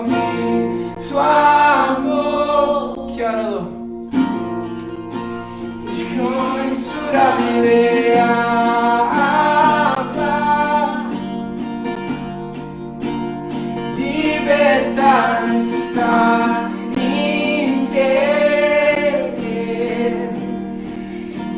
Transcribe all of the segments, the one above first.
come tuo amore. Chiaralo. Inconmensurabile Abba, libertà sta in te,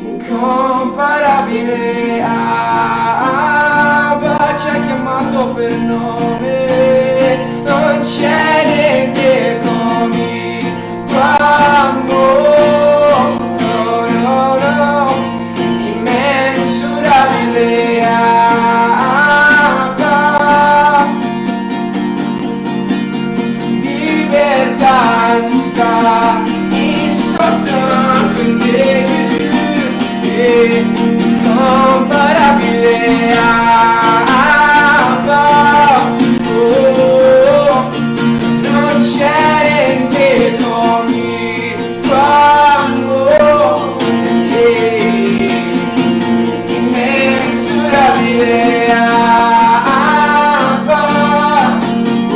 incomparabile Abba, ci ha chiamato per nome, non c'è niente come tuo amore. Sta in soltanto in te, Gesù, incomparabile Abba, oh, non c'è niente come tuo amore, immensurabile Abba,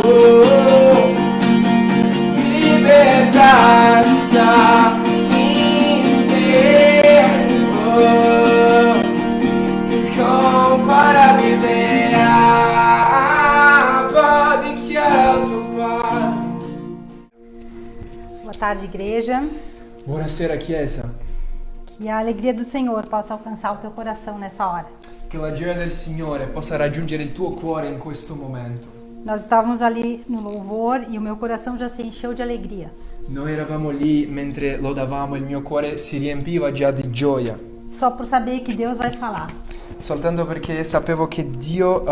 oh, libertà sta in te, oh, incomparabile Abba, dichiara il tuo Padre. Boa tarde, igreja. Buonasera Chiesa, Que a alegria do Senhor possa alcançar o teu coração nessa hora. che la gioia del Signore possa raggiungere il tuo cuore in questo momento. Nós estávamos ali no louvor e o meu coração já se encheu de alegria. Noi eravamo lì mentre lodavamo, il mio cuore si riempiva già di gioia, Só por saber que Deus vai falar. soltanto perché sapevo che Dio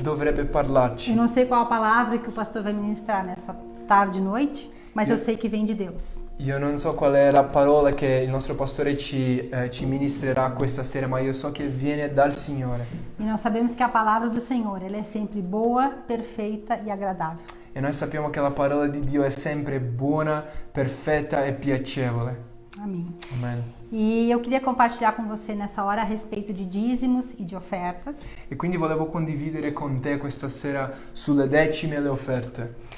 dovrebbe Eu parlarci. não sei qual a palavra que o pastor vai ministrar nessa tarde e noite, mas eu sei que vem de Deus. Io non so qual è la parola che il nostro pastore ci ministrerà questa sera, ma io so che viene dal Signore. E nós sabemos que a palavra do Senhor, ela é sempre boa, perfeita e agradável. E noi sappiamo che la parola di Dio è sempre buona, perfetta e piacevole. Amém. Amen. E eu queria compartilhar com você nessa hora a respeito de dízimos e de ofertas. E quindi volevo condividere con te questa sera sulle decime e le offerte.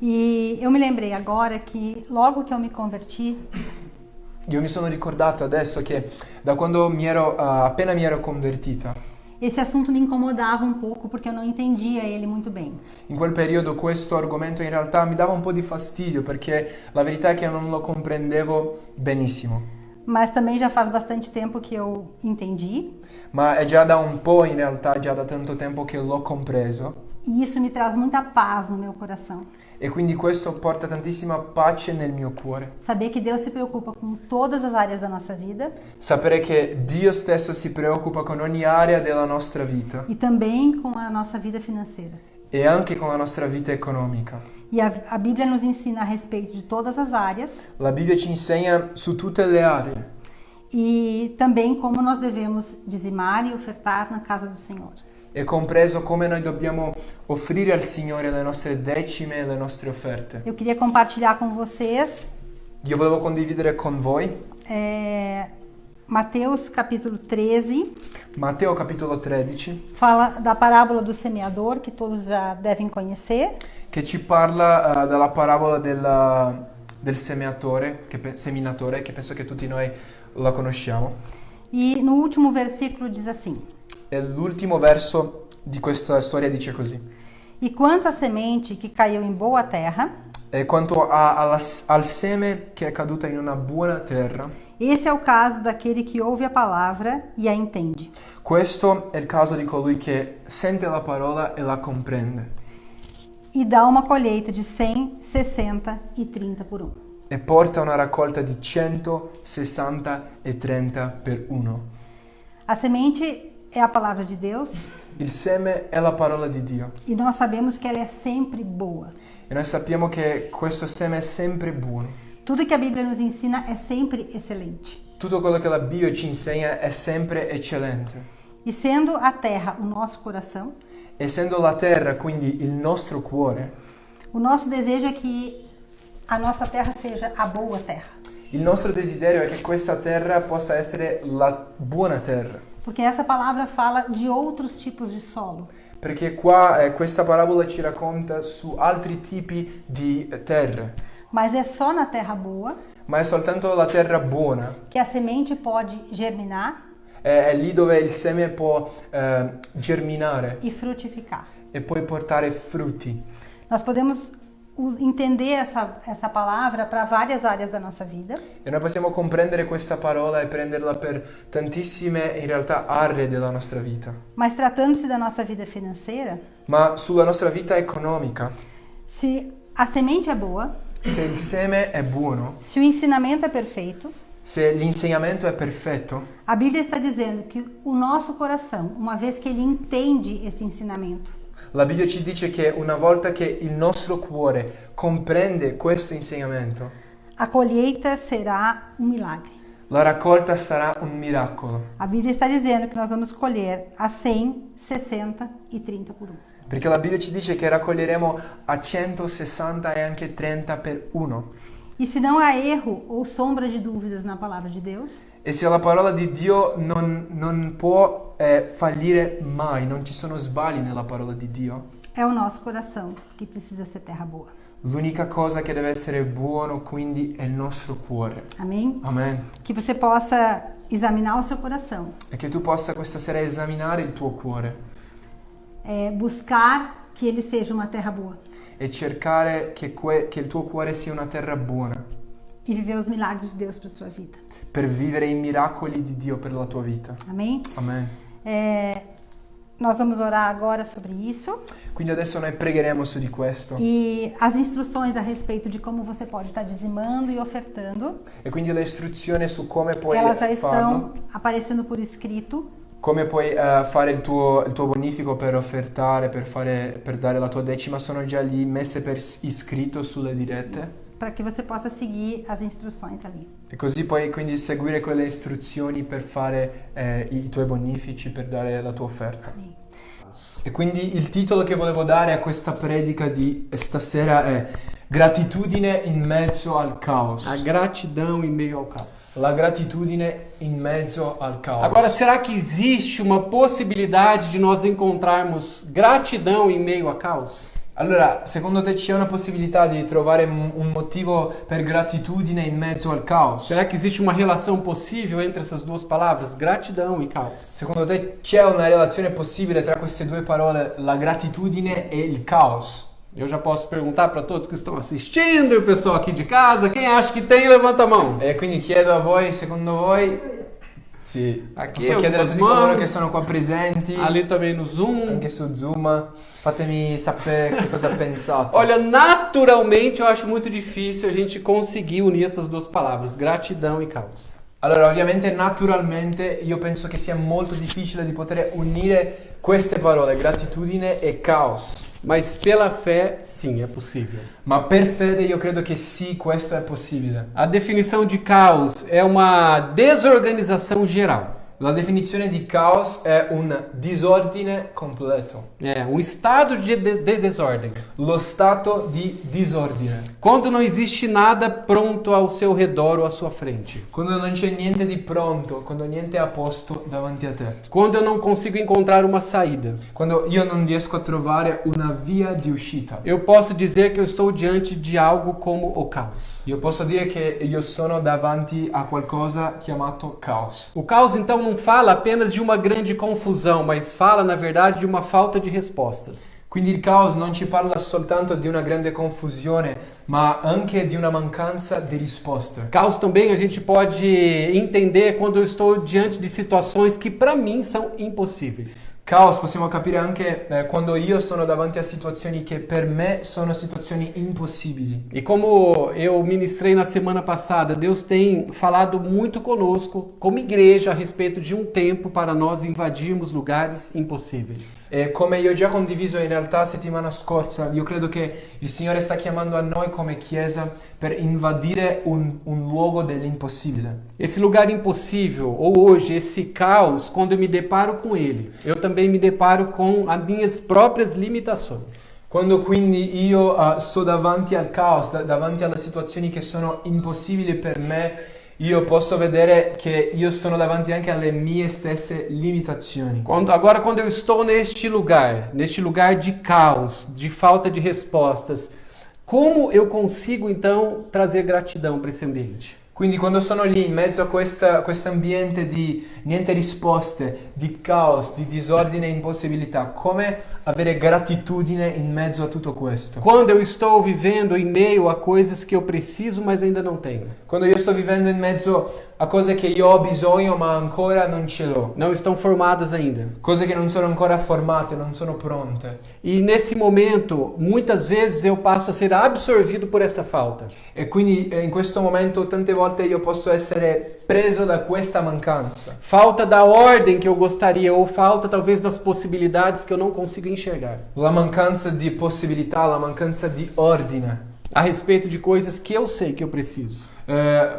E eu me lembrei agora que logo que eu me converti, Io mi sono ricordato adesso che da quando appena mi ero convertita, esse assunto me incomodava um pouco porque eu não entendia ele muito bem. in quel periodo questo argomento in realtà mi dava un po' di fastidio perché la verità è che non lo comprendevo benissimo. Mas também já faz bastante tempo que eu entendi, Ma è già da un po', in realtà, già da tanto tempo che l'ho compreso. e isso me traz muita paz no meu coração. E quindi questo porta tantissima pace nel mio cuore. Saber que Deus se preocupa com todas as áreas da nossa vida Sapere che Dio stesso si preoccupa con ogni area della nostra vita e também com a nossa vida financeira. e anche con la nostra vita economica. E a Bíblia nos ensina a respeito de todas as áreas La Bibbia ci insegna su tutte le aree e também como nós devemos dizimar e ofertar na casa do Senhor. e compreso come noi dobbiamo offrire al Signore le nostre decime e le nostre offerte. Eu queria compartilhar com vocês Io volevo condividere con voi Mateus capítulo 13, Matteo capitolo 13, fala da parábola do semeador, que todos já devem conhecer. che ci parla della parabola del seminatore, che penso che tutti noi la conosciamo. E no último versículo diz assim: E l'ultimo verso di questa storia dice così: E quanto à semente que caiu em boa terra, e quanto al seme che è caduta in una buona terra, esse é o caso daquele que ouve a palavra e a entende. questo è il caso di colui che sente la parola e la comprende E dá uma colheita de 100, 60 e 30 por 1. e porta una raccolta di 100, 60 e 30 per uno. A semente é a palavra de Deus Il seme è la parola di Dio e nós sabemos que ela é sempre boa. e noi sappiamo che questo seme è sempre buono. Tudo que a Bíblia nos ensina é sempre excelente. Tutto quello che la Bibbia ci insegna è sempre eccellente. E sendo a terra o nosso coração, Essendo la terra quindi il nostro cuore, o nosso desejo é que a nossa terra seja a boa terra. il nostro desiderio è che questa terra possa essere la buona terra. Porque essa palavra fala de outros tipos de solo. perché qua questa parabola ci racconta su altri tipi di terre, Mas é só na terra boa ma è soltanto la terra buona. que a semente pode germinar È lì dove il seme può germinare e frutificar. e poi portare frutti. Nós podemos entender essa palavra para várias áreas da nossa vida, E noi possiamo comprendere questa parola e prenderla per tantissime, in realtà, aree della nostra vita. mas tratando-se da nossa vida financeira, Ma sulla nostra vita economica, se a semente é boa, se il seme è buono, se o ensinamento é perfeito, se l'insegnamento è perfetto, a Bíblia está dizendo que o nosso coração, uma vez que ele entende esse ensinamento, la Bibbia ci dice che una volta che il nostro cuore comprende questo insegnamento, a colheita será um milagre. la raccolta sarà un miracolo. A Bíblia está dizendo que nós vamos colher a 100, 60 e 30 por 1. Perché la Bibbia ci dice che raccoglieremo a 160 e anche 30 per uno. E se não há erro ou sombra de dúvidas na palavra de Deus, E se la parola di Dio non può fallire mai, non ci sono sbagli nella parola di Dio, é o nosso coração que precisa ser terra boa. l'unica cosa che deve essere buono quindi è il nostro cuore. Amém? Amen. Que você possa examinar o seu coração, E che tu possa questa sera esaminare il tuo cuore buscar que ele seja uma terra boa e cercare che il tuo cuore sia una terra buona e viver os milagres de Deus para sua vida. per vivere i miracoli di Dio per la tua vita. Amém? Amen. Nós vamos orar agora sobre isso Quindi adesso noi pregheremo su di questo. e as instruções a respeito de como você pode estar dizimando e ofertando, E quindi le istruzioni su come puoi elas já farlo. estão aparecendo por escrito. Come puoi fare il tuo bonifico per offertare, per dare la tua decima, sono già lì messe per iscritto sulle dirette. Para que você possa seguir as instruções ali. E così puoi quindi seguire quelle istruzioni per fare i tuoi bonifici, per dare la tua offerta. Amém. E quindi il titolo che volevo dare a questa predica di stasera è Gratitudine in mezzo al caos. A gratidão em meio ao caos. La gratitudine in mezzo al caos. Agora, será que existe uma possibilidade de nós encontrarmos gratidão em meio a caos? Allora, secondo te c'è una possibilità di trovare un motivo per gratitudine in mezzo al caos? Será que existe uma relação possível entre essas duas palavras, gratidão e caos? Secondo te c'è una relazione possibile tra queste due parole, la gratitudine e il caos? Eu já posso perguntar para todos que estão assistindo e o pessoal aqui de casa, quem acha que tem, levanta a mão. E quindi chiedo a voi, secondo voi, sì, Aqui posso chiedere a algumas tutti coloro mãos. che sono qua presenti, Ali também no Zoom. anche su Zoom, fatemi sapere che cosa pensate. Olha, naturalmente eu acho muito difícil a gente conseguir unir essas duas palavras, gratidão e caos. Allora, ovviamente, naturalmente, io penso che sia molto difficile di poter unire queste parole, gratitudine e caos. Mas pela fé, sim, é possível. Ma per fede io credo che sì, questo è possibile. A definição de caos é uma desorganização geral. La definizione di caos è un disordine completo. É um estado de desordem. Lo stato di disordine. Quando não existe nada pronto ao seu redor ou à sua frente. Quando non c'è niente di pronto, quando niente è a posto davanti a te. Quando eu não consigo encontrar uma saída. Quando io non riesco a trovare una via di uscita. Eu posso dizer que eu estou diante de algo como o caos. Io posso dire che io sono davanti a qualcosa chiamato caos. O caos então não fala apenas de uma grande confusão, mas fala na verdade de uma falta de respostas. Quindi il caos non ci parla soltanto di una grande confusione, ma anche di una mancanza di risposte. Caos também a gente pode entender quando eu estou diante de situações que para mim são impossíveis. Caos possiamo capire anche quando io sono davanti a situazioni che per me sono situazioni impossibili. E como eu ministrei na semana passada, Deus tem falado muito conosco, como igreja, a respeito de um tempo para nós invadirmos lugares impossíveis. E come io ho già condiviso in realtà settimana scorsa, io credo che il Signore sta chiamando a noi come Chiesa per invadire un luogo dell'impossibile. Esse lugar impossível, ou hoje, esse caos, quando eu me deparo com ele, eu também me deparo com as minhas próprias limitações. Quando quindi io sto davanti al caos, davanti alle situazioni che sono impossibili per me, io posso vedere che io sono davanti anche alle mie stesse limitazioni. Agora, quando eu estou neste lugar de caos, de falta de respostas, como eu consigo então trazer gratidão para esse ambiente? Quindi quando sono lì in mezzo a questo ambiente di niente risposte, di caos, di disordine e impossibilità, come avere gratitudine in mezzo a tutto questo? Quando eu estou vivendo em meio a coisas que eu preciso, mas ainda não tenho. Quando io sto vivendo in mezzo a cose che io ho bisogno ma ancora non ce l'ho. Não estão formadas ainda. Cose che non sono ancora formate, non sono pronte. E nesse momento, muitas vezes eu passo a ser absorvido por essa falta. E quindi in questo momento tante volte io posso essere preso da questa mancanza. Falta da ordem que eu gostaria, ou falta talvez das possibilidades que eu não consigo enxergar. La mancanza di possibilità, la mancanza di ordine. A respeito de coisas que eu sei que eu preciso.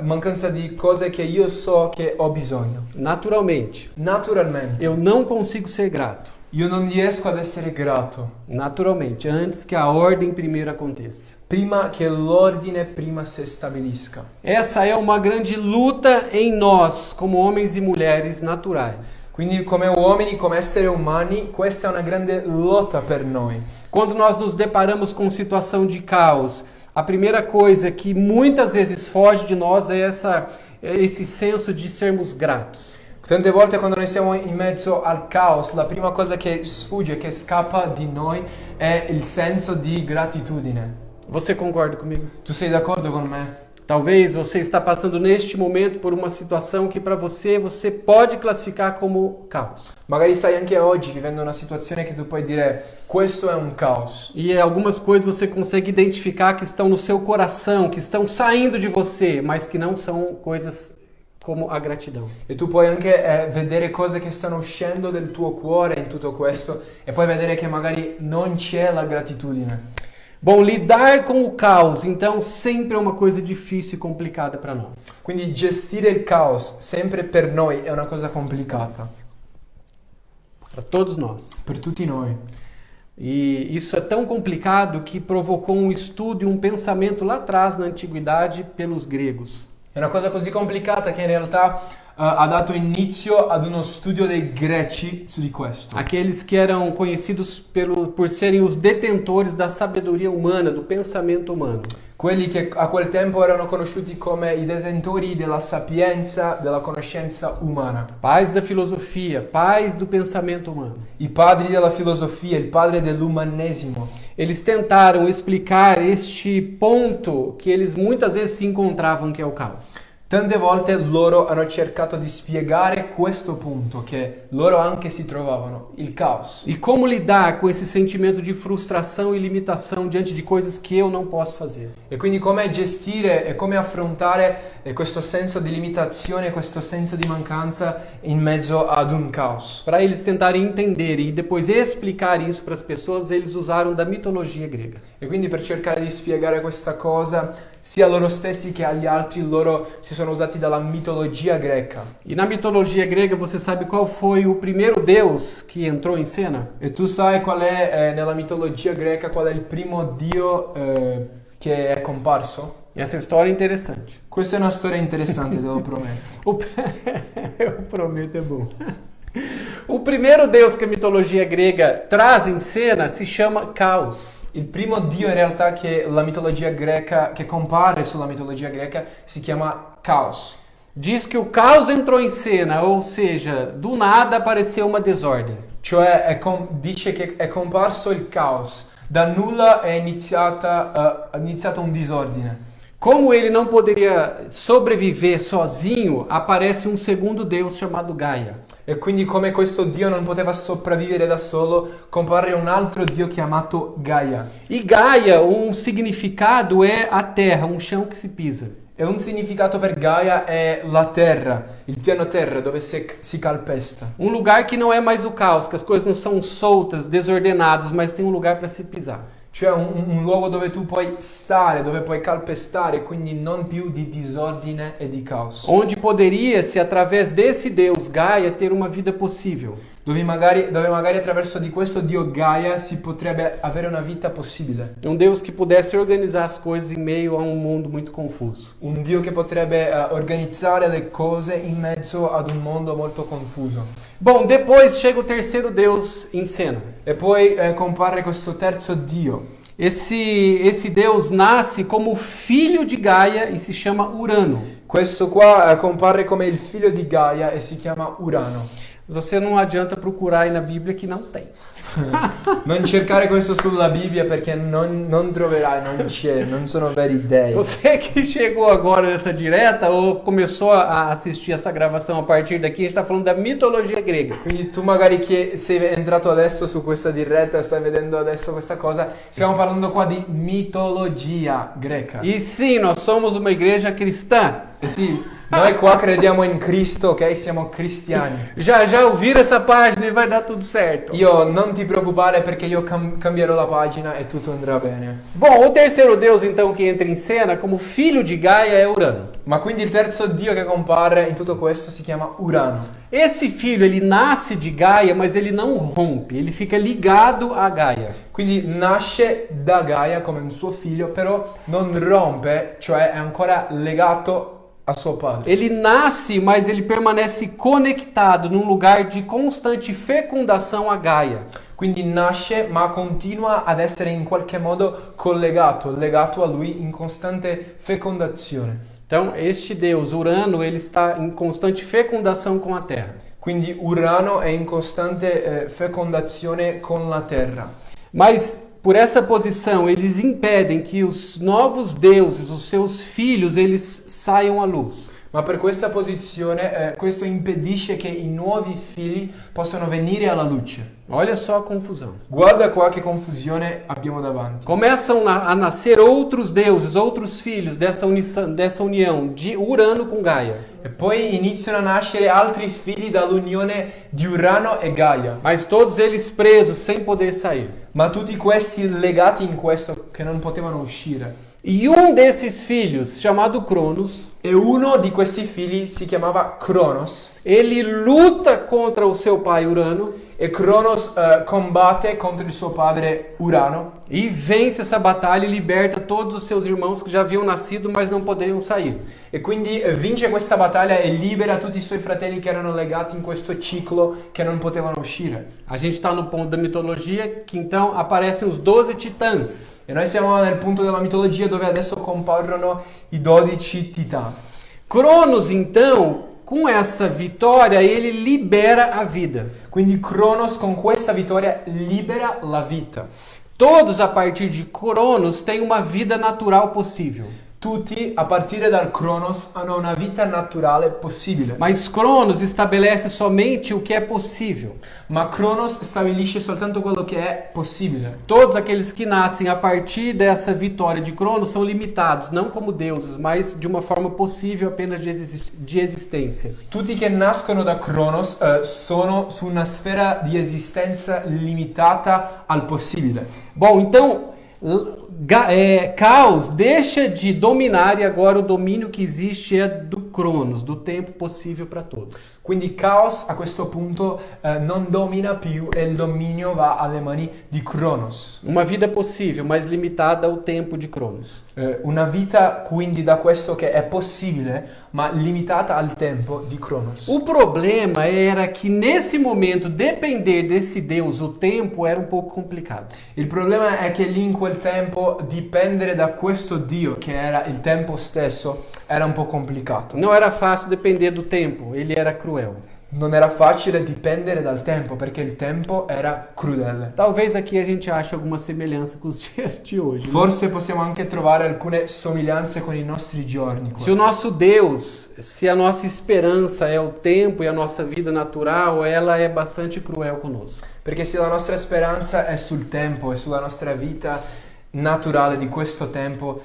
Mancanza di cose che io so che ho bisogno. Naturalmente, Naturalmente. eu não consigo ser grato. Io non riesco ad essere grato. Naturalmente, antes que a ordem primeiro aconteça. Prima che l'ordine prima si stabilisca. Essa é uma grande luta em nós, como homens e mulheres naturais. Quindi come uomini, come esseri umani, questa è una grande lotta per noi. Quando nós nos deparamos com situação de caos, a primeira coisa que muitas vezes foge de nós é esse senso de sermos gratos. Tante volte quando noi siamo in mezzo al caos, la prima cosa che sfugge, che scappa di noi è il senso di gratitudine. Você concorda comigo? Tu sei d'accordo con me? Talvez você está passando neste momento por uma situação que para você pode classificar como caos. Magari stai anche oggi vivendo una situazione che tu puoi dire questo è un caos. E algumas coisas você consegue identificar que estão no seu coração, que estão saindo de você, mas que não são coisas como a gratidão. E tu puoi anche vedere cose che stanno uscendo del tuo cuore in tutto questo e puoi vedere che magari non c'è la gratitudine. Bom, lidar com o caos, então, sempre é uma coisa difícil e complicada para nós. Quindi gestire il caos sempre per noi è una cosa complicata. Para todos nós. Per tutti noi. E isso é tão complicado que provocou um estudo e um pensamento lá atrás na antiguidade pelos gregos. È una cosa così complicata che in realtà ha dato inizio ad uno studio dei greci su di questo. Aqueles que eram conhecidos por serem os detentores da sabedoria humana, do pensamento humano. Quelli che a quel tempo erano conosciuti come i detentori della sapienza, della conoscenza umana. Pais da filosofia, pais do pensamento humano. I padri della filosofia, il padre dell'umanesimo. Eles tentaram explicar este ponto que eles muitas vezes se encontravam, que é o caos. Tante volte loro hanno cercato di spiegare questo punto che loro anche si trovavano, il caos. E como lidar com esse sentimento de frustração e limitação diante de coisas que eu não posso fazer. E quindi come gestire e come affrontare questo senso di limitazione, questo senso di mancanza in mezzo ad un caos. Para eles tentarem entender e depois explicar isso para as pessoas, eles usaram da mitologia grega. E quindi per cercare di spiegare questa cosa sia a loro stessi che agli altri, loro si sono usati dalla mitologia greca. E na mitologia grega, você sabe qual foi o primeiro deus que entrou em cena? E tu sai qual è, nella mitologia greca, qual è il primo dio che è comparso? Essa história é interessante. Questa è una storia interessante, te lo prometto. Eu prometo, é bom. O primeiro deus que a mitologia grega traz em cena se chama Caos. Il primo dio in realtà che la mitologia greca, che compare sulla mitologia greca, si chiama Caos. Diz que o caos entrou em cena, ou seja, do nada apareceu uma desordem. Cioè dice che è comparso il caos, da nulla è iniziato un disordine. Como ele não poderia sobreviver sozinho, aparece um segundo deus chamado Gaia. E quindi come questo dio non poteva sopravvivere da solo, compare un altro dio chiamato Gaia. E Gaia, um significado é a terra, um chão que se pisa. E un significato per Gaia è la terra, il piano terra dove si calpesta. Um lugar que não é mais o caos, que as coisas não são soltas, desordenadas, mas tem um lugar para se pisar. Cioè un luogo dove tu puoi stare, dove puoi calpestare, quindi non più di disordine e di caos. Onde poderia-se, através desse Deus Gaia, ter uma vida possível. dove magari attraverso di questo Dio Gaia si potrebbe avere una vita possibile. Um Deus que pudesse organizar as coisas em meio a um mundo muito confuso. Un Dio che potrebbe organizzare le cose in mezzo ad un mondo molto confuso. Bom, depois chega o terceiro Deus em cena. E poi compare questo terzo Dio. Esse Deus nasce como filho de Gaia e se chama Urano. Questo qua compare come il figlio di Gaia e si chiama Urano. Você não adianta procurar aí na Bíblia que não tem. Non cercare questo sulla Bibbia perché non troverai, non c'è, non sono veri dei. Você que chegou agora nessa direta ou começou a assistir essa gravação a partir daqui, a gente está falando da mitologia grega. Quindi tu magari che sei entrato adesso su questa diretta, stai vedendo adesso questa cosa, stiamo parlando qua di mitologia greca. E sim, nós somos uma igreja cristã. E sì, noi qua crediamo in Cristo, ok? Siamo cristiani. Já ouviram essa página e vai dar tudo certo. Io non ti preoccupare perché io cambierò la pagina e tutto andrà bene. Bom, o terceiro Deus então que entra em cena como filho de Gaia é Urano. Ma quindi il terzo dio che compare in tutto questo si chiama Urano. Esse filho, ele nasce de Gaia, mas ele não rompe, ele fica ligado a Gaia. Quindi nasce da Gaia come un suo figlio, però non rompe, cioè è ancora legato a suo padre. Ele nasce, mas ele permanece conectado num lugar de constante fecundação a Gaia. Quindi nasce, ma continua ad essere in qualche modo legato a lui in constante fecondazione. Então, este Deus, Urano, ele está em constante fecundação com a Terra. Quindi Urano è in costante fecondazione con la Terra. Mas por essa posição, eles impedem que os novos deuses, os seus filhos, eles saiam à luz. Ma per questa posizione, questo impedisce che i nuovi figli possano venire alla luce. Olha só a confusão. Guarda qua che confusione abbiamo davanti. Começam a nascer outros deuses, outros filhos dessa união de Urano com Gaia. E poi iniziano a nascere altri figli dall'unione di Urano e Gaia. Mas todos eles presos, sem poder sair. Ma tutti questi legati in questo che non potevano uscire. E um desses filhos, chamado Cronos, E uno di questi figli si chiamava Cronos. ele luta contra o seu pai Urano E Cronos combatte contro il suo padre Urano. e vence essa batalha e liberta todos os seus irmãos que já haviam nascido, mas não poderiam sair. E quindi vince questa battaglia e libera tutti i suoi fratelli che erano legati in questo ciclo che non potevano uscire. A gente está no ponto da mitologia que então aparecem os 12 titãs. E noi siamo nel punto della mitologia dove adesso comparono i 12 titani. Cronos, então, com essa vitória, ele libera a vida. Quindi Cronos con questa vittoria libera la vita. Todos, a partir de Cronos, têm uma vida natural possível. Tutti, a partire dal Cronos, hanno una vita naturale possibile. Mas Cronos estabelece somente o que é possível. Ma Cronos stabilisce soltanto quello che è possibile. Todos aqueles que nascem a partir dessa vitória de Cronos são limitados, não como deuses, mas de uma forma possível apenas de existência. Tutti che nascono da Cronos sono su una sfera di esistenza limitata al possibile. Bom, então Caos deixa de dominar e agora o domínio que existe é do Cronos, do tempo possível para todos. Quindi Caos a questo punto non domina più e il dominio va alle mani di Cronos. Uma vida possível, mas limitada ao tempo de Cronos. Una vita quindi da questo che è possibile, ma limitata al tempo di Cronos. O problema era que nesse momento depender desse Deus, o tempo, era um pouco complicado. Il problema è che lì in quel tempo dipendere da questo Dio, che era il tempo stesso, era un po' complicato. Não era fácil depender do tempo, ele era cruel. Non era facile dipendere dal tempo, perché il tempo era crudele. Talvez aqui a gente ache alguma semelhança com os dias de hoje. Forse possiamo anche trovare alcune somiglianze con i nostri giorni. Se o nosso Deus, se a nossa esperança é o tempo e a nossa vida natural, ela é bastante cruel conosco. Perché se la nostra speranza è sul tempo e sulla nostra vita naturale di questo tempo,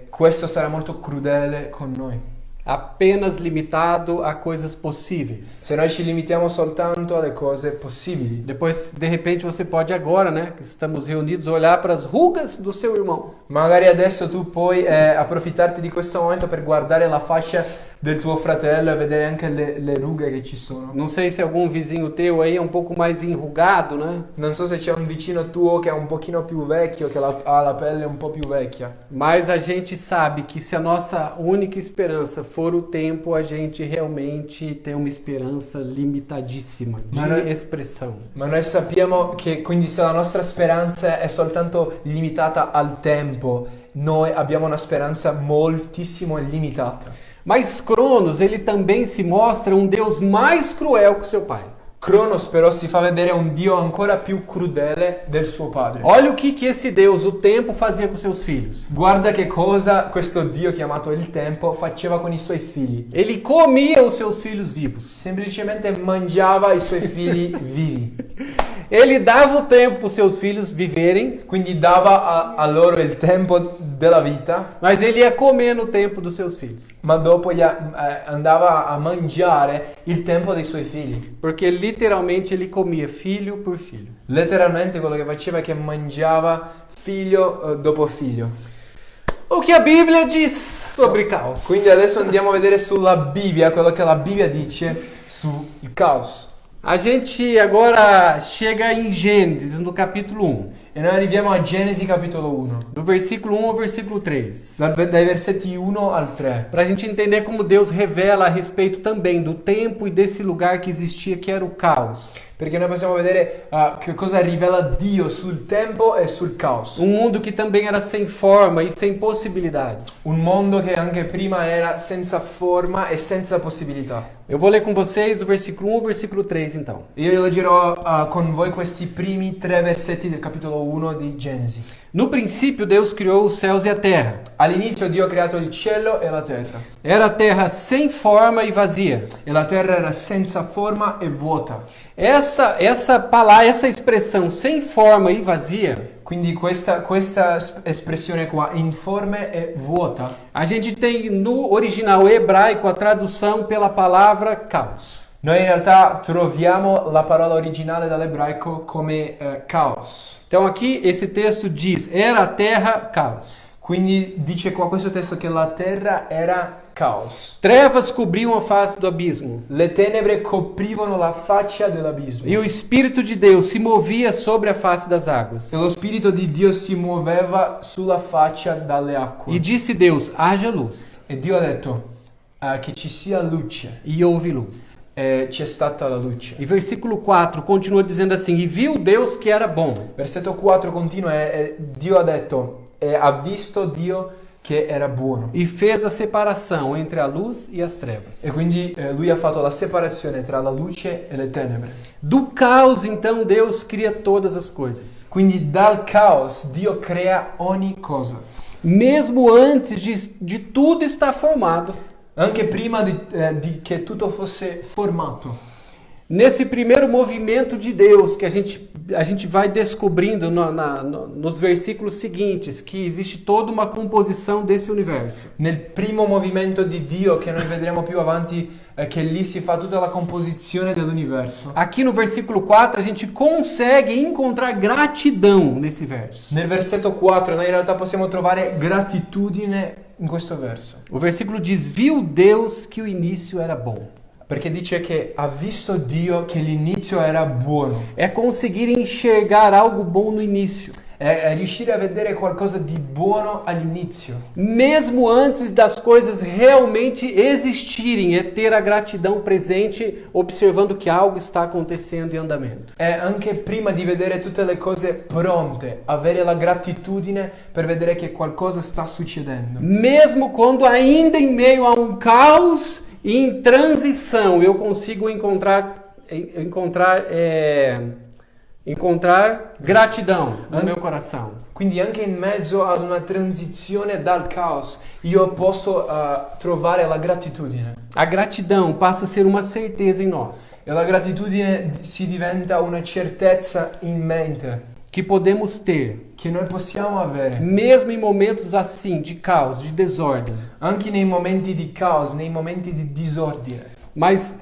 questo sarà molto crudele con noi. Apenas limitado a coisas possíveis. Se noi ci limitiamo soltanto alle cose possibili. Depois, de repente, você pode agora, né, que estamos reunidos, olhar para as rugas do seu irmão. Magari adesso tu puoi approfittarti di questo momento per guardare la faccia del tuo fratello e vedere anche le rughe che ci sono. Não sei se algum vizinho teu aí é um pouco mais enrugado, né? Non so se c'è un vicino tuo che è un pochino più vecchio, che ha la pelle un po' più vecchia. Mas a gente sabe que se a nossa única esperança for o tempo, a gente realmente tem uma esperança limitadíssima de expressão. Ma noi sappiamo che quindi se la nostra speranza è soltanto limitata al tempo, noi abbiamo una speranza moltissimo limitata. Mas Cronos, ele também se mostra um Deus mais cruel que seu pai. Cronos però si fa vedere un Dio ancora più crudele del suo padre. Olha o que esse Deus, o tempo, fazia com seus filhos. Guarda che cosa questo Dio chiamato il tempo faceva con i suoi figli. Ele comia os seus filhos vivos. Semplicemente mangiava i suoi figli vivi. Ele dava o tempo para os seus filhos viverem, Quindi dava a loro il tempo della vita, mas ele ia comer no tempo dos seus filhos. ma dopo andava a mangiare il tempo dei suoi figli. Porque literalmente ele comia filho por filho. Letteralmente quello che faceva è che mangiava figlio dopo figlio. O que a Bíblia diz sobre caos? Quindi adesso andiamo a vedere sulla Bibbia quello che la Bibbia dice sul caos. A gente agora chega em Gênesis, no capítulo 1. E noi arriviamo a Genesi capitolo 1, Do versículo 1 ao versículo 3. dai versetti 1 al 3. Para a gente entender como Deus revela a respeito também do tempo e desse lugar que existia, que era o caos. Perché noi possiamo vedere che cosa rivela Dio sul tempo e sul caos. Um mundo que também era sem forma e sem possibilidades. Un mondo che anche prima era senza forma e senza possibilità. Eu vou ler com vocês do versículo 1 ao versículo 3, então. Io leggerò con voi questi primi 3 versetti del capitolo 1 di Genesi. No princípio, Deus criou os céus e a terra. All'inizio Dio ha creato il cielo e la terra. Era a terra sem forma e vazia. E la terra era senza forma e vuota. Essa expressão sem forma e vazia, Quindi questa espressione qua, informe e vuota, a gente tem no original hebraico a tradução pela palavra caos. noi in realtà troviamo la parola originale dall'ebraico come caos. Então aqui esse texto diz: era a terra caos. Quindi dice qua questo testo che la terra era caos. Trevas cobriam a face do abismo. Le tenebre coprivano la faccia dell'abismo. E o Espírito de Deus se movia sobre a face das águas. E lo Spirito di Dio si muoveva sulla faccia dalle acque. E disse Deus: haja luz. E Dio ha detto che ci sia luce. E houve luz. E c'è stata la luce. E versículo 4 continua dizendo assim: e viu Deus que era bom. Versetto 4 continua e Dio ha detto e ha visto Dio che era buono. E fez a separação entre a luz e as trevas. E quindi lui ha fatto la separazione tra la luce e le tenebre. Do caos, então, Deus cria todas as coisas. Quindi dal caos Dio crea ogni cosa. Mesmo antes de tudo estar formado. Anche prima di che tutto fosse formato. Nesse primeiro movimento de Deus que a gente vai descobrindo nos versículos seguintes, que existe toda uma composição desse universo. Nel primo movimento di Dio che noi vedremo più avanti, che lì si fa tutta la composizione dell'universo. Aqui no versículo 4 a gente consegue encontrar gratidão nesse verso. Nel versetto 4 noi in realtà possiamo trovare gratitudine in questo verso. O versículo diz: viu Deus que o início era bom. Perché dice che ha visto Dio che l'inizio era buono. É conseguir enxergar algo bom no início. È riuscire a vedere qualcosa di buono all'inizio. Mesmo antes das coisas realmente existirem, é ter a gratidão presente, observando que algo está acontecendo em andamento. E anche prima di vedere tutte le cose pronte, avere la gratitudine per vedere che qualcosa sta succedendo. Mesmo quando ainda em meio a um caos e em transição, eu consigo encontrar gratidão no meu coração. Quindi anche in mezzo ad una transizione dal caos, io posso trovare la gratitudine. A gratidão passa a ser uma certeza em nós. E la gratitudine si diventa una certezza in mente. Que podemos ter. Che noi possiamo avere. Mesmo em momentos assim, de caos, de desordem. Anche nei momenti di caos, nei momenti di disordine. Mas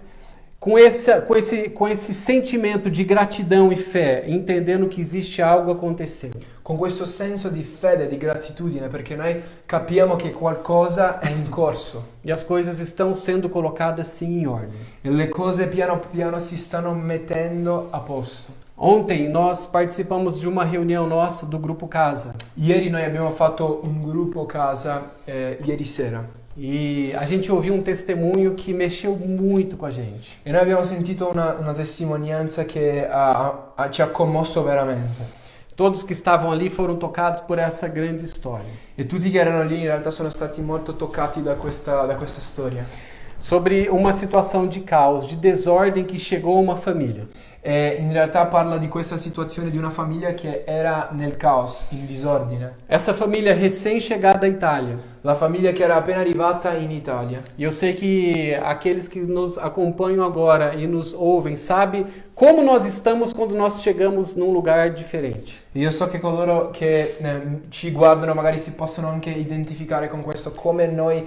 com esse sentimento de gratidão e fé, entendendo que existe algo acontecendo. Con questo senso di fede, di gratitudine, perché noi capiamo che qualcosa è in corso. E as coisas estão sendo colocadas sim em ordem. E le cose piano piano si stanno mettendo a posto. Ontem nós participamos de uma reunião nossa do Grupo Casa. Ieri noi abbiamo fatto un gruppo casa, ieri sera. E a gente ouviu um testemunho que mexeu muito com a gente. E noi abbiamo sentito una testimonianza che ci ha commosso veramente. Todos que estavam ali foram tocados por essa grande história. E tutti che erano lì in realtà sono stati molto toccati da questa storia. Sobre uma situação de caos, de desordem que chegou a uma família. E in realtà parla di questa situazione di una famiglia che era nel caos, in disordine. Essa família recém-chegada à Itália. La famiglia che era appena arrivata in Italia. E eu sei que aqueles que nos acompanham agora e nos ouvem sabem como nós estamos quando nós chegamos num lugar diferente. E io so che coloro che ci guardano magari si possono anche identificare con questo, come noi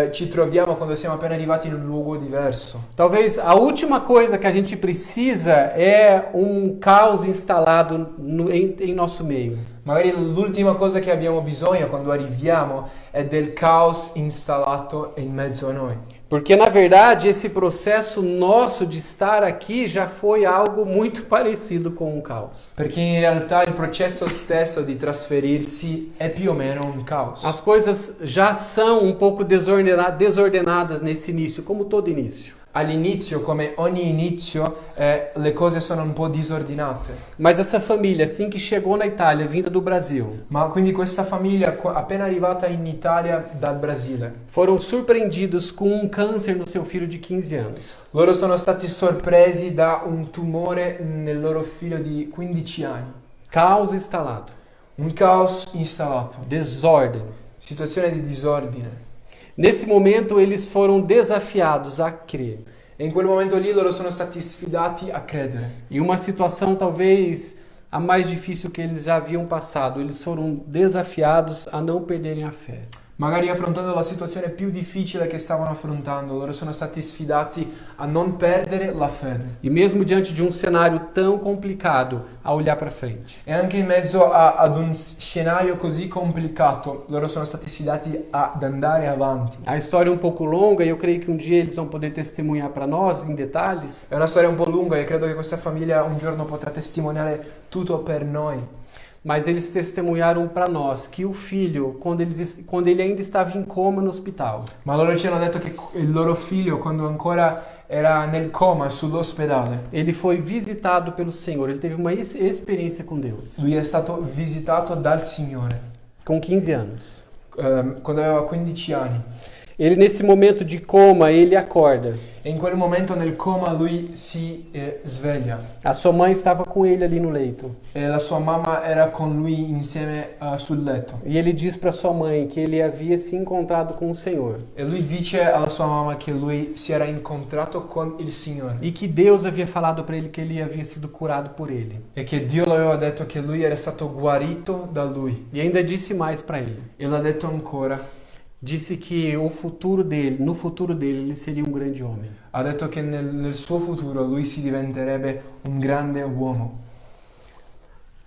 ci troviamo quando siamo appena arrivati in un luogo diverso. Talvez a última coisa que a gente precisa é um caos instalado em nosso meio. Magari l'ultima cosa che abbiamo bisogno quando arriviamo è del caos installato in mezzo a noi. Porque na verdade esse processo nosso de estar aqui já foi algo muito parecido com um caos. Perché in realtà il processo stesso di trasferirsi è più o meno un caos. As coisas já são um pouco desordenadas nesse início, como todo início. All'inizio, come ogni inizio, le cose sono un po' disordinate. Mas essa família, assim que chegou na Itália, vinda do Brasil, Ma quindi questa famiglia, appena arrivata in Italia dal Brasile, foram surpreendidos com um câncer no seu filho de 15 anos. loro sono stati sorpresi da un tumore nel loro figlio di 15 anni. Caos instalado, Un caos installato, desordem. situazione di disordine. Nesse momento eles foram desafiados a crer. E in quel momento lì loro sono stati sfidati a credere. Em uma situação talvez a mais difícil que eles já haviam passado, eles foram desafiados a não perderem a fé. Magari affrontando la situazione più difficile che stavano affrontando, loro sono stati sfidati a non perdere la fede. E mesmo diante de um cenário tão complicado, a olhar para frente. E anche in mezzo ad un scenario così complicato, loro sono stati sfidati ad andare avanti. A história é um pouco longa e eu creio que um dia eles vão poder testemunhar para nós em detalhes. È una storia un po' lunga e credo che questa famiglia un giorno potrà testimoniare tutto per noi. Mas eles testemunharam para nós que o filho, quando ele ainda estava em coma no hospital, Ma loro ci hanno detto che il loro figlio, quando ancora era nel coma sull'ospedale, ele foi visitado pelo Senhor. Ele teve uma experiência com Deus. lui è stato visitato dal Signore Com 15 anos. quando aveva 15 anni. Ele, nesse momento de coma, ele acorda. E in quel momento nel coma lui si sveglia. A sua mãe estava com ele ali no leito. E la sua mamma era con lui insieme sul letto. E ele diz para sua mãe que ele havia se encontrado com o Senhor. E lui dice alla sua mamma che lui si era incontrato con il Signore. E que Deus havia falado para ele que ele havia sido curado por ele. E che Dio le aveva detto che lui era stato guarito da lui. E ainda disse mais para ele. E l'ha detto ancora. Disse que no futuro dele, ele seria um grande homem. Ha detto che nel suo futuro lui si diventerebbe un grande uomo.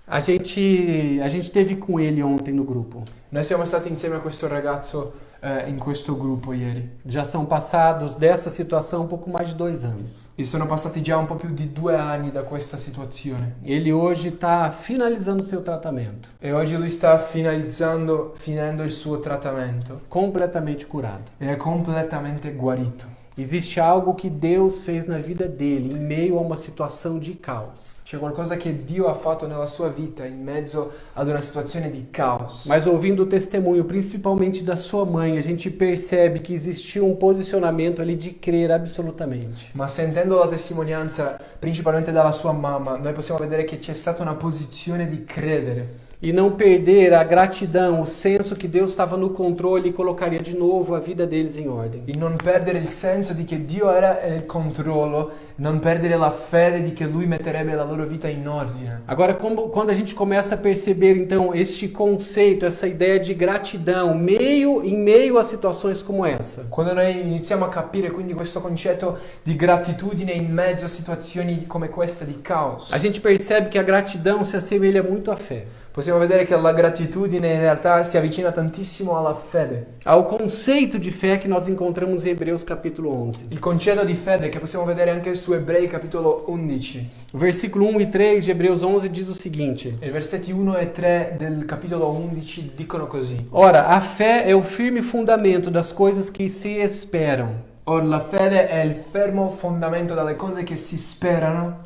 A gente teve com ele ontem no grupo. Noi siamo stati insieme a questo ragazzo in questo gruppo ieri. Já são passados dessa situação um pouco mais de 2 anos. E sono passati già un po' più di 2 anni da questa situazione. Ele hoje está finalizando o seu tratamento. E oggi lui sta finendo il suo trattamento. Completamente curado. E è completamente guarito. Existe algo que Deus fez na vida dele em meio a uma situação de caos. C'è qualcosa che Dio ha fatto nella sua vita in mezzo ad una situazione di caos. Mas ouvindo o testemunho, principalmente da sua mãe, a gente percebe que existia um posicionamento ali de crer absolutamente. Ma sentendo la testimonianza principalmente dalla sua mamma, noi possiamo vedere che c'è stata una posizione di credere. E não perder a gratidão, o senso que Deus estava no controle e colocaria de novo a vida deles em ordem. Di non perdere il senso di che Dio era nel controllo, non perdere la fede di che Lui metterebbe la loro vita in ordine. Agora, quando a gente começa a perceber, então, este conceito, essa ideia de gratidão, meio meio a situações como essa, Quando noi iniziamo a capire quindi questo concetto di gratitudine in mezzo a situazioni come questa di caos, a gente percebe que a gratidão se assemelha muito à fé, possiamo vedere che la gratitudine in realtà si avvicina tantissimo alla fede. ao conceito de fé que nós encontramos em Hebreus capítulo 11. Il concetto di fede che possiamo vedere anche su Ebrei capitolo 11. O versículo 1 e 3 de Hebreus 11 diz o seguinte: I versetti 1 e 3 del capitolo 11 dicono così. Ora, a fé é o firme fundamento das coisas que se esperam Or la fede è il fermo fondamento dalle cose che si sperano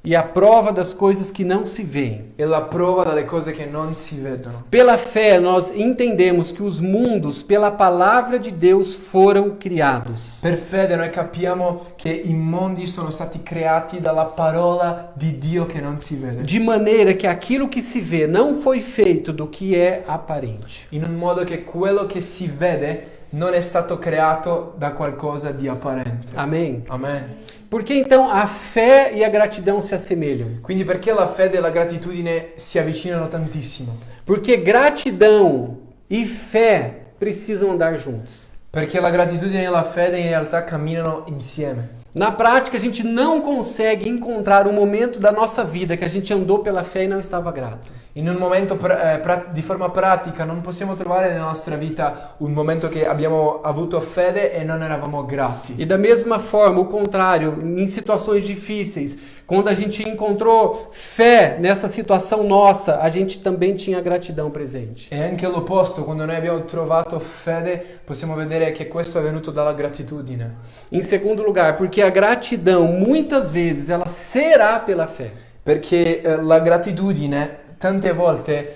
e a prova das coisas que não se veem. e la prova dalle cose che non si vedono. Pela fé, nós entendemos que os mundos, pela palavra de Deus, foram criados. Per fede noi capiamo che i mondi sono stati creati dalla parola di Dio che non si vede. De maneira que aquilo que se vê não foi feito do que é aparente. In un modo che quello che si vede non è stato creato da qualcosa di apparente. Amém? Amen. Por que então a fé e a gratidão se assemelham? Quindi perché la fede e la gratitudine si avvicinano tantissimo? Porque gratidão e fé precisam andar juntos. Perché la gratitudine e la fede in realtà camminano insieme. Na prática, a gente não consegue encontrar um momento da nossa vida que a gente andou pela fé e não estava grato. In un momento di forma pratica non possiamo trovare nella nostra vita un momento che abbiamo avuto fede e non eravamo grati. E da mesma forma, o contrário, em situações difíceis, quando a gente encontrou fé nessa situação nossa, a gente também tinha gratidão presente. E anche l'opposto, quando noi abbiamo trovato fede, possiamo vedere che questo è venuto dalla gratitudine. Em segundo lugar, porque a gratidão, muitas vezes, ela será pela fé. Perché la gratitudine tante volte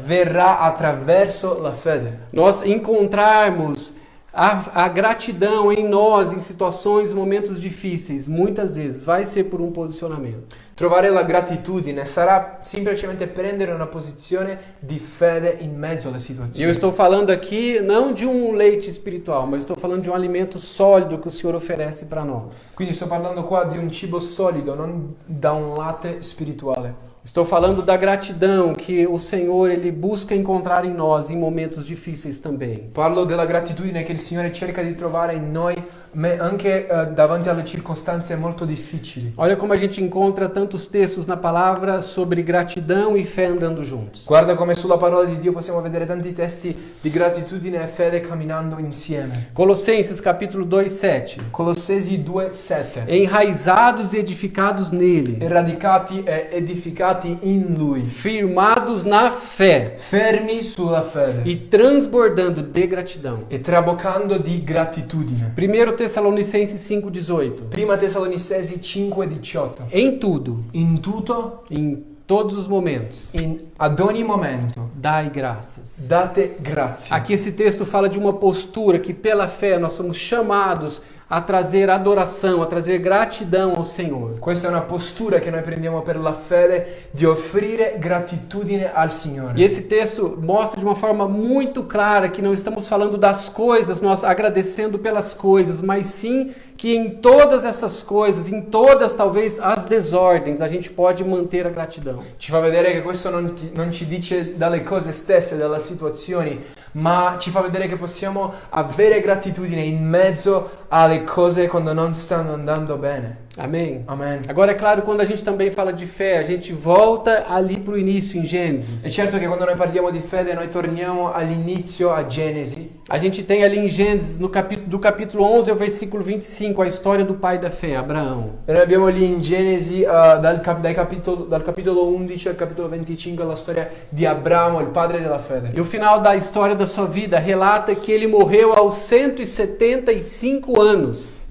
verrà attraverso la fede. Nós encontrarmos a gratidão em nós, em situações, momentos difíceis, muitas vezes vai ser por um posicionamento. Trovare la gratitudine sarà semplicemente prendere una posizione di fede in mezzo alle E eu situazioni. estou falando aqui não de um leite espiritual, mas estou falando de um alimento sólido que o Senhor oferece para nós. Quindi sto parlando qua di un cibo solido, non da un latte spirituale. Estou falando da gratidão que o Senhor ele busca encontrar em nós em momentos difíceis também. Parlo della gratitudine che il Signore cerca di trovare in noi anche davanti alle circostanze molto difficili. Olha como a gente encontra tantos textos na palavra sobre gratidão e fé andando juntos. Guarda come sulla parola di Dio possiamo vedere tanti testi di gratitudine e fede camminando insieme. Colossenses capítulo 2:7. Colossesi 2,7. Enraizados e edificados nele, Radicati e edificati in Lui, firmados na fé fermi sulla fede e transbordando de gratidão. e traboccando di gratitudine. 1 Tessalonicenses 5:18. Prima Tessalonicesi 5,18. Em tudo, In tutto, em todos os momentos, ad ogni momento, dai graças. date grazie. Aqui esse texto fala de uma postura que pela fé nós somos chamados a trazer adoração, a trazer gratidão ao Senhor. Questa è una postura che noi prendiamo per la fede di offrire gratitudine al Signore. E esse texto mostra de uma forma muito clara que não estamos falando das coisas, nós agradecendo pelas coisas, mas sim que em todas essas coisas, em todas talvez as desordens, a gente pode manter a gratidão. Ci fa vedere che questo non ci dice dalle cose stesse, dalle situazioni, ma ci fa vedere che possiamo avere gratitudine in mezzo alle cose quando non stanno andando bene. Amém? Amen. Agora, é claro, quando a gente também fala de fé, a gente volta ali para o início, em Gênesis. È certo che quando noi parliamo di fede noi torniamo all'inizio, a Genesi. A gente tem ali em Gênesis, do capítulo 11 ao versículo 25, a história do pai da fé, Abraão. E noi abbiamo lì in Genesi dal capitolo 11 al capitolo 25 la storia di Abramo, il padre della fede. E o final da história da sua vida relata que ele morreu aos 175 anos.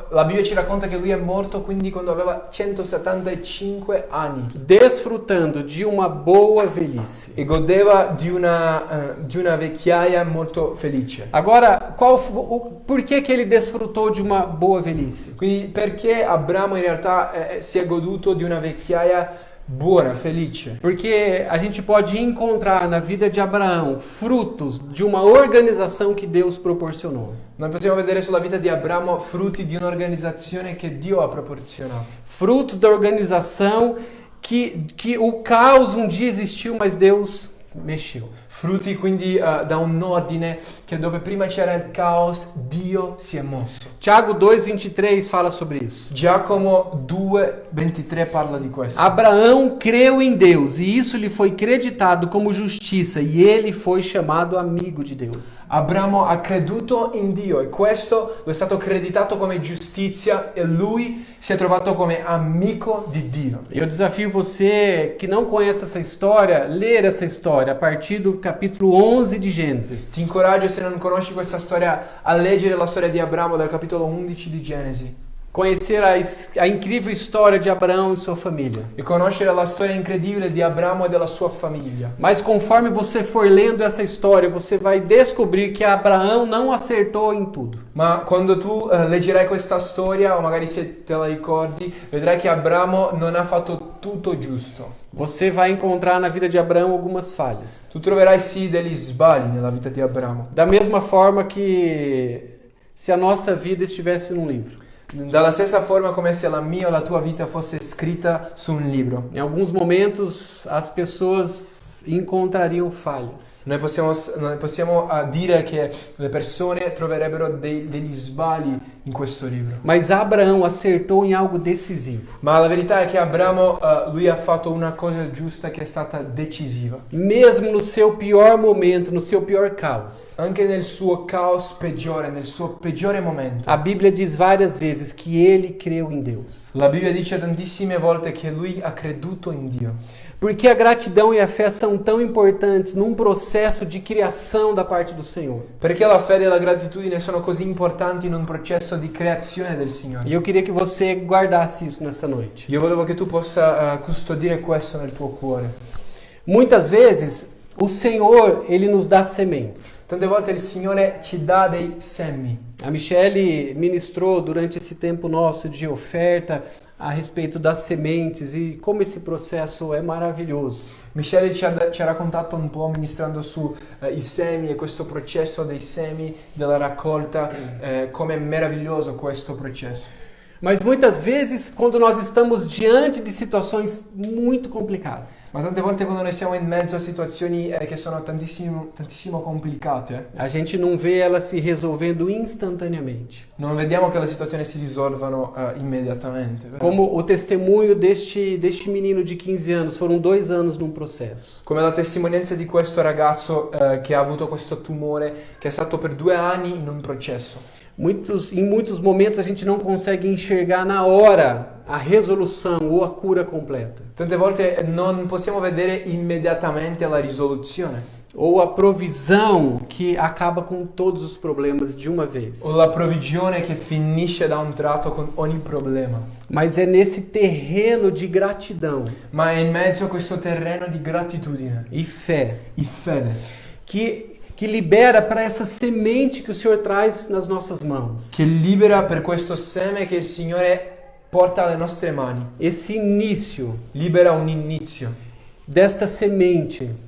La Bibbia ci racconta che lui è morto quindi quando aveva 175 anni Desfrutando de uma boa velhice. e godeva di una vecchiaia molto felice. Agora, por que ele desfrutou de uma boa velhice? Quindi perché Abramo in realtà si è goduto di una vecchiaia buona, felice? Porque a gente pode encontrar na vida de Abraão frutos de uma organização que Deus proporcionou. Noi possiamo vedere sulla vita di Abramo frutti di un'organizzazione che Dio ha proporzionato. Frutos da organização que o caos um dia existiu, mas Deus mexeu. Frutti quindi da un ordine che dove prima c'era il caos, Dio si è mosso. Tiago 2,23 fala sobre isso. Giacomo 2,23 parla di questo. Abraão creu em Deus e isso lhe foi creditado como justiça e ele foi chamado amigo de Deus. Abramo ha creduto in Dio e questo lo è stato creditato come giustizia e lui si è trovato come amico di Dio. Eu desafio você que não conhece essa história, ler essa história a partir do capítulo 11 de Gênesis. Ti incoraggio, se non conosci questa storia, a leggere la storia di Abramo dal capitolo 11 di Genesi. Conhecer a incrível história de Abraão e sua família. E conoscere la storia incredibile di Abramo e della sua famiglia. Mas conforme você for lendo essa história, você vai descobrir que Abraão não acertou em tudo. Ma quando tu leggerai questa storia, o magari se te la ricordi, vedrai che Abramo non ha fatto tutto giusto. Você vai encontrar na vida de Abraão algumas falhas. Tu troverai sì degli sbagli nella vita di Abramo. Da mesma forma que se a nossa vida estivesse num livro. Dalla stessa forma come se la mia o la tua vita fosse scritta su un libro. Em alguns momentos as pessoas encontrariam falhas. Noi possiamo dire che le persone troverebbero degli sbagli in questo libro. Mas Abraão acertou em algo decisivo. Ma la verità è che Abramo, lui ha fatto una cosa giusta che è stata decisiva. Mesmo no seu pior momento, no seu pior caos. Anche nel suo caos peggiore, nel suo peggiore momento. A Bíblia diz várias vezes que ele creu em Deus. La Bibbia dice tantissime volte che lui ha creduto in Dio. Porque a gratidão e a fé são tão importantes num processo de criação da parte do Senhor. Perché la fede e la gratitudine sono così importanti in un processo di creazione del Signore. E eu queria que você guardasse isso nessa noite. Io volevo che tu possa custodire questo nel tuo cuore. Muitas vezes o Senhor, ele nos dá sementes. Tante volte il Signore ci dà dei semi. A Michele ministrou durante esse tempo nosso de oferta a respeito das sementes e como esse processo é maravilhoso. Michele ci ha raccontato un po' ministrando su i semi e questo processo dei semi, della raccolta, come è meraviglioso questo processo. Mas muitas vezes, quando nós estamos diante de situações muito complicadas, Ma tante volte quando noi siamo in mezzo a situazioni che sono tantissimo complicate, a gente não vê elas se resolvendo instantaneamente. non vediamo che le situazioni si risolvano immediatamente. Vero? Como o testemunho deste menino de 15 anos, foram 2 anos num processo. Come la testimonianza di questo ragazzo che ha avuto questo tumore, che è stato per 2 anni in un processo. Em muitos momentos a gente não consegue enxergar na hora a resolução ou a cura completa. Tante volte non possiamo vedere immediatamente la risoluzione. Ou a provisão que acaba com todos os problemas de uma vez. O la provvigione che finisce da un tratto con ogni problema. Mas é nesse terreno de gratidão Ma è in mezzo a questo terreno di gratitudine e fé e fede que libera para essa semente que o Senhor traz nas nossas mãos. che libera per questo seme che il Signore porta alle nostre mani. Esse início Libera un inizio desta semente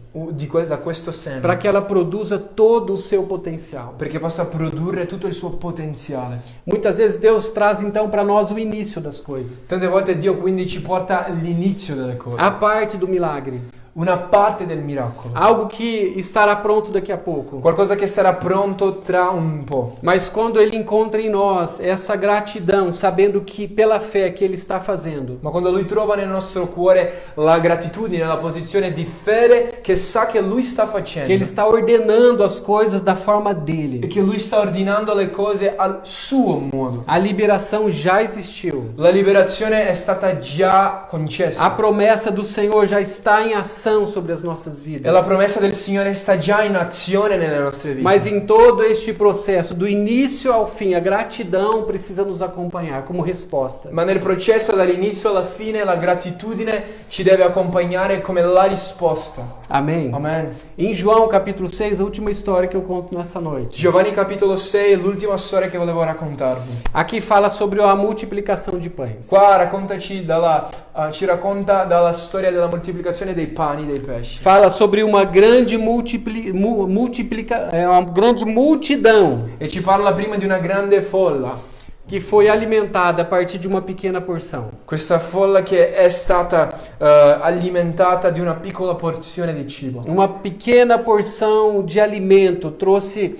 da questo seme para que ela produza todo o seu potencial. perché possa produrre tutto il suo potenziale. Muitas vezes Deus traz então para nós o início das coisas. Tante volte Dio quindi ci porta l'inizio delle cose, A parte do milagre. una parte del miracolo, Algo que estará pronto daqui a pouco. qualcosa che sarà pronto tra un po'. Mas quando Ele encontra em nós essa gratidão, sabendo que pela fé que Ele está fazendo, Ma quando Lui trova nel nostro cuore la gratitudine, la posizione di fede che sa che Lui sta facendo que Ele está ordenando as coisas da forma e dele, che Lui sta ordinando le cose al suo modo, a liberação já existiu. la liberazione è stata già concessa. A promessa do Senhor já está em ação sobre as nossas vidas. E la promessa del Signore sta già in azione nelle nostre vite. Mas em todo este processo, do início ao fim, a gratidão precisa nos acompanhar como resposta. Ma nel processo dall'inizio alla fine la gratitudine ci deve accompagnare come la risposta. Amém? Amen. Em João capítulo 6, a última história que eu conto nessa noite. Giovanni capitolo 6 è l'ultima storia che volevo raccontarvi. Aqui fala sobre a multiplicação de pães. Qua ci racconta dalla storia della moltiplicazione dei pani, dei pesci. Fala sobre uma grande uma grande multidão. E ci parla prima di una grande folla. que foi alimentada a partir de uma pequena porção. Questa folla che è stata alimentata di una piccola porzione di cibo. Uma pequena porção de alimento trouxe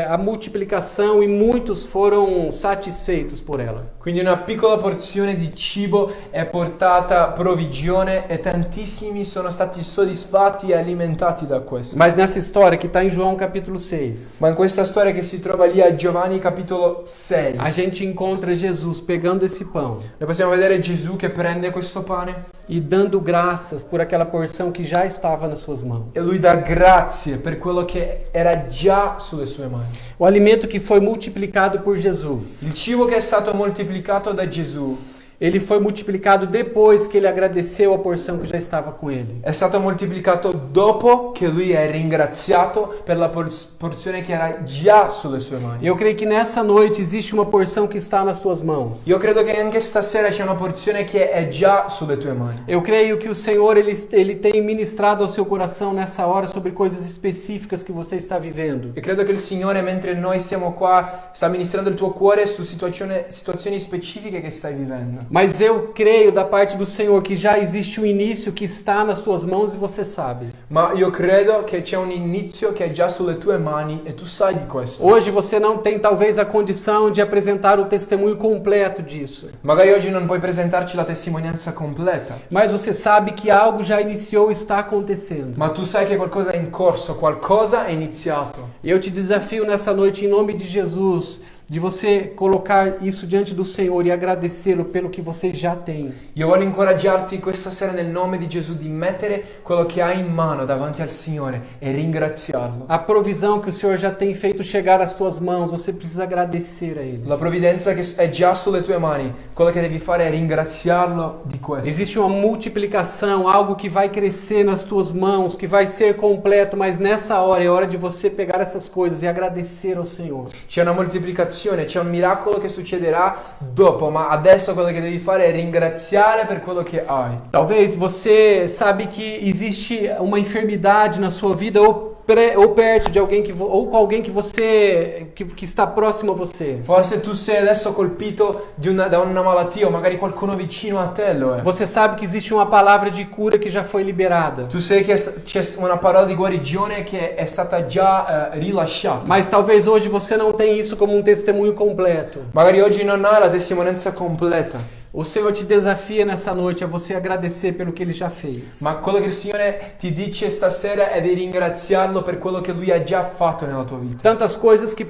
a multiplicação e muitos foram satisfeitos por ela. Quindi una piccola porzione di cibo è portata provvigione e tantissimi sono stati soddisfatti e alimentati da questo. Mas nessa história que está em João capítulo 6, Ma in questa storia che si trova lì a Giovanni capitolo 6, a gente encontra Jesus pegando esse pão noi possiamo vedere Gesù che prende questo pane e dando graças por aquela porção que já estava nas suas mãos. e lui dà grazie per quello che era già sulle sue mani. O alimento que foi multiplicado por Jesus, Il cibo che è stato moltiplicato da Gesù ele foi multiplicado depois que ele agradeceu a porção que já estava com ele. è stato moltiplicato dopo che lui è ringraziato per la porzione che era già sulle sue mani. Eu creio que nessa noite existe uma porção que está nas tuas mãos. Io credo che anche stasera c'è una porzione che è già sulle tue mani. Eu creio que o Senhor ele tem ministrado ao seu coração nessa hora sobre coisas específicas que você está vivendo. E credo che il Signore, mentre noi siamo qua, sta ministrando il tuo cuore su situazioni specifiche che stai vivendo. Mas eu creio da parte do Senhor que já existe um início que está nas tuas mãos e você sabe. Ma io credo che c'è un inizio che è già sulle tue mani e tu sai di questo. Hoje você não tem talvez a condição de apresentar o testemunho completo disso. Magari oggi non puoi presentarci la testimonianza completa, Mas você sabe que algo já iniciou e está acontecendo. ma tu sai che qualcosa è in corso, qualcosa è iniziato. Eu te desafio nessa noite, em nome de Jesus, de você colocar isso diante do Senhor e agradecê-lo pelo que você já tem. Io voglio incoraggiarti questa sera nel nome di Gesù di mettere quello che hai in mano davanti al Signore e ringraziarlo. A provisão que o Senhor já tem feito chegar às tuas mãos, você precisa agradecer a Ele. La provvidenza che è già sulle tue mani, quello che devi fare è ringraziarlo di questo. Existe uma multiplicação, algo que vai crescer nas tuas mãos, que vai ser completo, mas nessa hora é hora de você pegar essas coisas e agradecer ao Senhor. C'è una moltiplicazione, c'è un miracolo che succederà dopo, ma adesso quello che devi fare è ringraziare per quello che hai. Talvez você sabe que existe uma enfermidade na sua vida ou perto de alguém ou com alguém que você que está próximo a você. Forse tu sei adesso colpito da una malattia o magari qualcuno vicino a te lo è. Você sabe que existe uma palavra de cura que já foi liberada. Tu sai che c'è una parola di guarigione che è stata già rilasciata. Mas talvez hoje você não tenha isso como um testemunho completo. Magari oggi non hai la testimonianza completa. O Senhor te desafia nessa noite a você agradecer pelo que Ele já fez. Ma quello che il Signore ti dice stasera è di ringraziarlo per quello che Lui ha già fatto nella tua vita. Tantas coisas que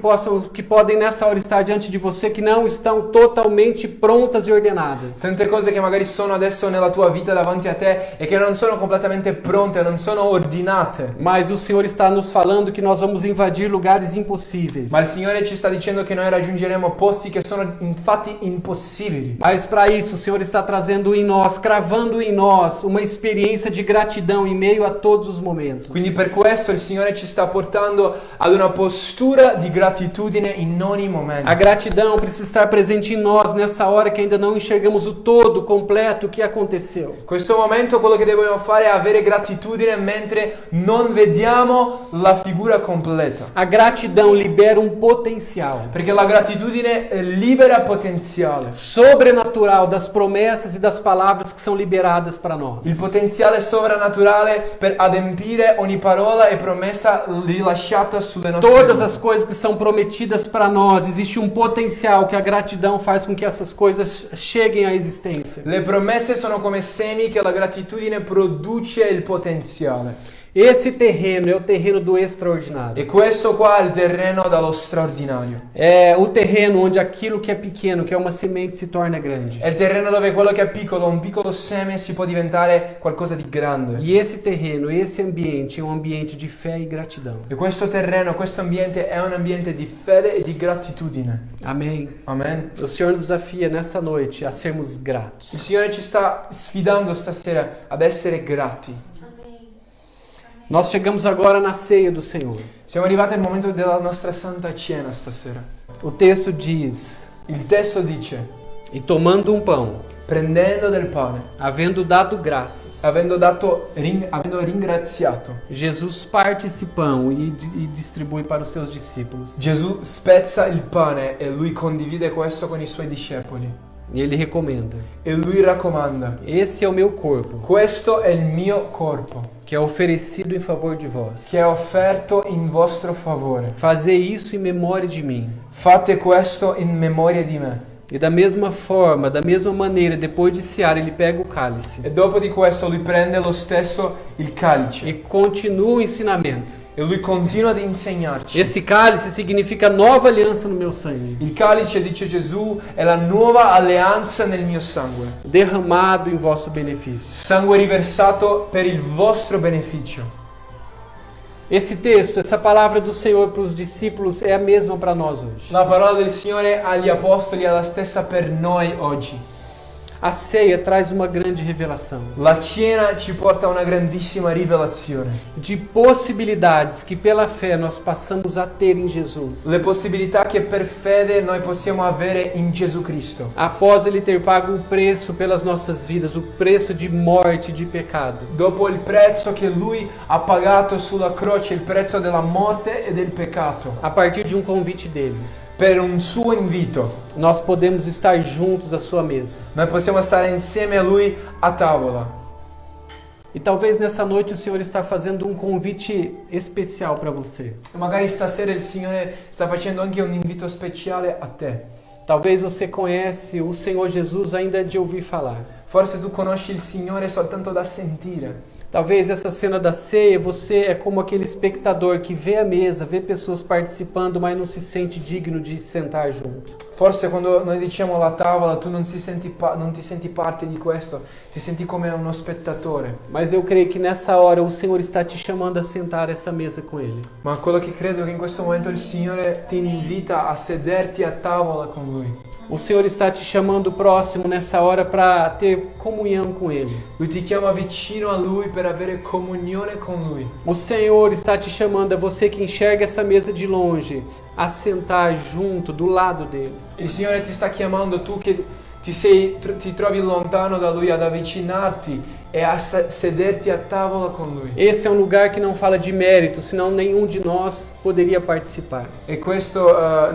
podem nessa hora estar diante de você que não estão totalmente prontas e ordenadas. Tante cose che magari sono adesso nella tua vita davanti a te e che non sono completamente pronte, non sono ordinate. Mas o Senhor está nos falando que nós vamos invadir lugares impossíveis. Ma il Signore ci sta dicendo che noi raggiungeremo posti che sono infatti impossibili. Mas para isso o Senhor está trazendo em nós, cravando em nós uma experiência de gratidão em meio a todos os momentos. Quindi per questo il Signore ci sta portando ad una postura di gratitudine in ogni momento. A gratidão precisa estar presente em nós nessa hora que ainda não enxergamos o todo, completo, o que aconteceu. In questo momento quello che dobbiamo fare è avere gratitudine mentre non vediamo la figura completa. A gratidão libera um potencial Perché la gratitudine libera potenziale. sobrenatural das promessas e das palavras que são liberadas para nós. Il potenziale sovrannaturale per adempiere ogni parola e promessa rilasciata sulle nostre Todas vite. as coisas que são prometidas para nós, existe um potencial que a gratidão faz com que essas coisas cheguem à existência. Le promesse sono come semi che la gratitudine produce il potenziale. Esse terreno é o terreno do extraordinário. E questo qua è il terreno dallo straordinario. É o terreno onde aquilo que é pequeno, que é uma semente, se torna grande. È il terreno dove quello che è piccolo, un piccolo seme, si può diventare qualcosa di grande. E esse terreno, esse ambiente é um ambiente de fé e gratidão. E questo terreno, questo ambiente è un ambiente di fede e di gratitudine. Amém. Amen. O Senhor nos desafia nessa noite a sermos gratos. Il Signore ci sta sfidando stasera ad essere grati. Nós chegamos agora na ceia do Senhor. Siamo arrivati al momento della nostra Santa Cena stasera. O texto diz: Il testo dice: e tomando um pão, prendendo del pane, havendo dado graças, avendo ringraziato, Jesus parte esse pão e distribui para os seus discípulos. Gesù spezza il pane e lui condivide questo con i suoi discepoli. E ele recomenda: E lui raccomanda: esse é o meu corpo, questo è il mio corpo, que é oferecido em favor de vós. che è offerto in vostro favore. Fazei isso em memória de mim. Fate questo in memoria di me. E da mesma forma, da mesma maneira, depois de cear, ele pega o cálice E dopo di questo lui prende lo stesso il calice e continua o ensinamento. e lui continua ad insegnarci. Esse cálice significa nova aliança no meu sangue, Il calice, dice Gesù, è la nuova alleanza nel mio sangue. derramado em vosso benefício. Sangue riversato per il vostro beneficio. Esse texto, essa palavra do Senhor para os discípulos é a mesma para nós hoje. La parola del Signore agli apostoli è la stessa per noi oggi. A ceia traz uma grande revelação La cena ci porta a una grandissima rivelazione. de possibilidades que pela fé nós passamos a ter em Jesus. Le possibilità che per fede noi possiamo avere in Gesù Cristo. Após ele ter pago o preço pelas nossas vidas, o preço de morte e de pecado. Dopo il prezzo che lui ha pagato sulla croce, il prezzo della morte e del peccato. A partir de um convite dele, Per un suo invito, nós podemos estar juntos à sua mesa. noi possiamo stare insieme a lui a tavola. E talvez nessa noite o Senhor está fazendo um convite especial para você. E magari stasera il Signore sta facendo anche un invito speciale a te. Talvez você conhece o Senhor Jesus ainda de ouvir falar. Forse tu conosci il Signore soltanto da sentire. Talvez essa cena da ceia, você é como aquele espectador que vê a mesa, vê pessoas participando, mas não se sente digno de sentar junto. Forse quando noi diciamo la tavola tu non ti senti parte di questo, ti senti come uno spettatore. Mas eu creio que nessa hora o Senhor está te chamando a sentar essa mesa com Ele. Ma quello che credo è che in questo momento il Signore ti invita a sederti a tavola con Lui. O Senhor está te chamando próximo nessa hora para ter comunhão com Ele. Lui ti chiama vicino a Lui per avere comunione con Lui. O Senhor está te chamando, a você que enxerga essa mesa de longe, a sentar junto, do lado dele. Il Signore ti sta chiamando, tu che ti trovi lontano da Lui, ad avvicinarti e a sederti a tavola con Lui. Esse é um lugar que não fala de mérito, senão nenhum de nós poderia participar. E questo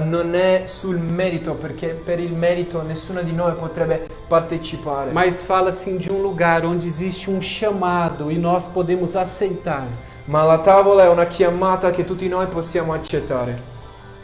non è sul merito, perché per il merito nessuno di noi potrebbe partecipare. Mas fala assim de um lugar onde existe um chamado e nós podemos aceitar. Ma la tavola è una chiamata che tutti noi possiamo accettare.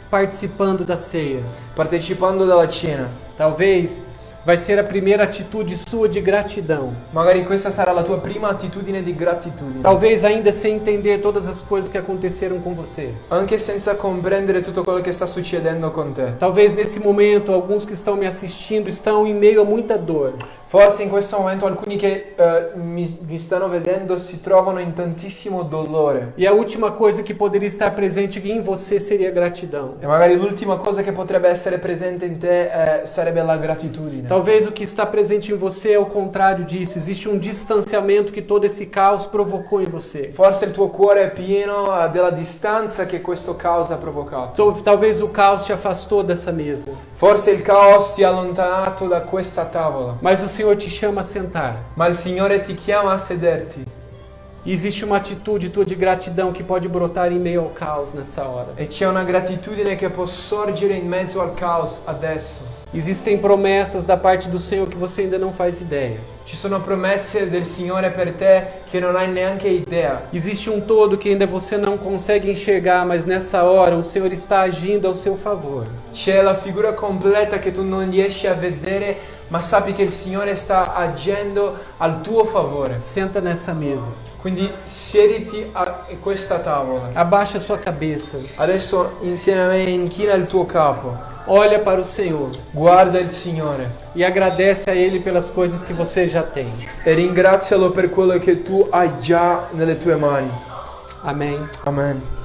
Participando da ceia. Partecipando dalla cena. Talvez vai ser a primeira atitude sua de gratidão. Magari questa sarà la tua prima attitudine di gratitudine. Talvez ainda sem entender todas as coisas que aconteceram com você. Anche senza comprendere tutto quello che sta succedendo con te. Talvez nesse momento alguns que estão me assistindo estão em meio a muita dor. Forse in questo momento alcuni che mi stanno vedendo si trovano in tantissimo dolore. E a última coisa que poderia estar presente em você seria gratidão. E magari l'ultima cosa che potrebbe essere presente in te sarebbe la gratitudine. Talvez o que está presente em você é o contrário disso. Existe um distanciamento que todo esse caos provocou em você. Forse il tuo cuore è pieno della distanza che questo caos ha provocato. Talvez o caos te afastou dessa mesa. Forse il caos ti ha allontanato da questa tavola. Mas o Senhor te chama a sentar. Ma il Signore ti chiama a sederti. E existe uma atitude tua de gratidão que pode brotar em meio ao caos nessa hora. E c'è una gratitudine che può sorgere in mezzo al caos adesso. Existem promessas da parte do Senhor que você ainda não faz ideia. Ci sono promesse del Signore per te che non hai neanche idea. Existe um todo que ainda você não consegue enxergar, mas nessa hora o Senhor está agindo ao seu favor. C'è la figura completa che tu non riesci a vedere, ma sappi che il Signore sta agendo al tuo favore. Senta nessa mesa. Quindi siediti a questa tavola. Abaixa sua cabeça. Adesso insieme a me inchina il tuo capo. Olha para o Senhor. Guarda il Signore. E agradece a Ele pelas coisas que você já tem. E ringrazialo per quello che tu hai già nelle tue mani. Amém. Amen.